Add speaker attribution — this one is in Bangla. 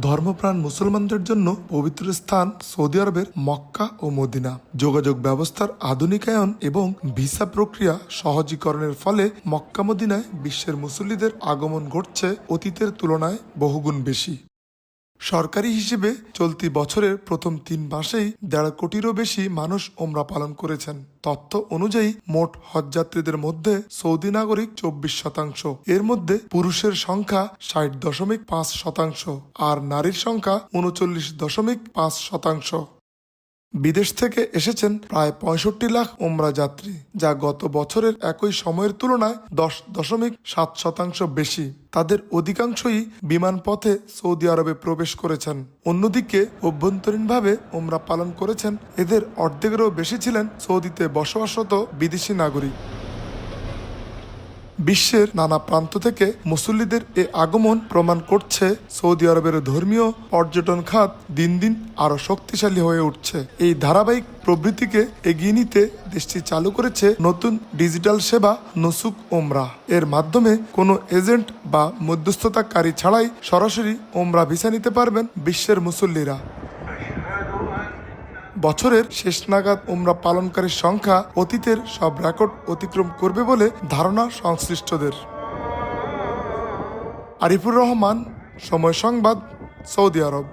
Speaker 1: ধর্মপ্রাণ মুসলমানদের জন্য পবিত্র স্থান সৌদি আরবের মক্কা ও মদিনা। যোগাযোগ ব্যবস্থার আধুনিকায়ন এবং ভিসা প্রক্রিয়া সহজীকরণের ফলে মক্কা মদিনায় বিশ্বের মুসল্লিদের আগমন ঘটছে অতীতের তুলনায় বহুগুণ বেশি। সরকারি হিসেবে চলতি বছরের প্রথম 3 মাসেই 1.5 কোটিরও বেশি মানুষ ওমরা পালন করেছেন। তথ্য অনুযায়ী মোট হজযাত্রীদের মধ্যে সৌদি নাগরিক 24%, এর মধ্যে পুরুষের সংখ্যা 60.5% আর নারীর সংখ্যা 39.5%। বিদেশ থেকে এসেছেন প্রায় 65 লাখ ওমরা যাত্রী, যা গত বছরের একই সময়ের তুলনায় 10.7% বেশি। তাদের অধিকাংশই বিমান পথে সৌদি আরবে প্রবেশ করেছেন। অন্যদিকে অভ্যন্তরীণভাবে ওমরা পালন করেছেন এদের অর্ধেকেরও বেশি ছিলেন সৌদিতে বসবাসরত বিদেশি নাগরিক। বিশ্বের নানা প্রান্ত থেকে মুসল্লিদের এ আগমন প্রমাণ করছে সৌদি আরবের ধর্মীয় পর্যটন খাত দিন দিন আরও শক্তিশালী হয়ে উঠছে। এই ধারাবাহিক প্রবৃত্তিকে এগিয়ে নিতে দেশটি চালু করেছে নতুন ডিজিটাল সেবা নুসুক ওমরা। এর মাধ্যমে কোনো এজেন্ট বা মধ্যস্থতাকারী ছাড়াই সরাসরি ওমরা ভিসা নিতে পারবেন বিশ্বের মুসল্লিরা। বছরের শেষ নাগাদ ওমরা পালনকারীর সংখ্যা অতীতের সব রেকর্ড অতিক্রম করবে বলে ধারণা সংশ্লিষ্টদের। আরিফুর রহমান, সময় সংবাদ, সৌদি আরব।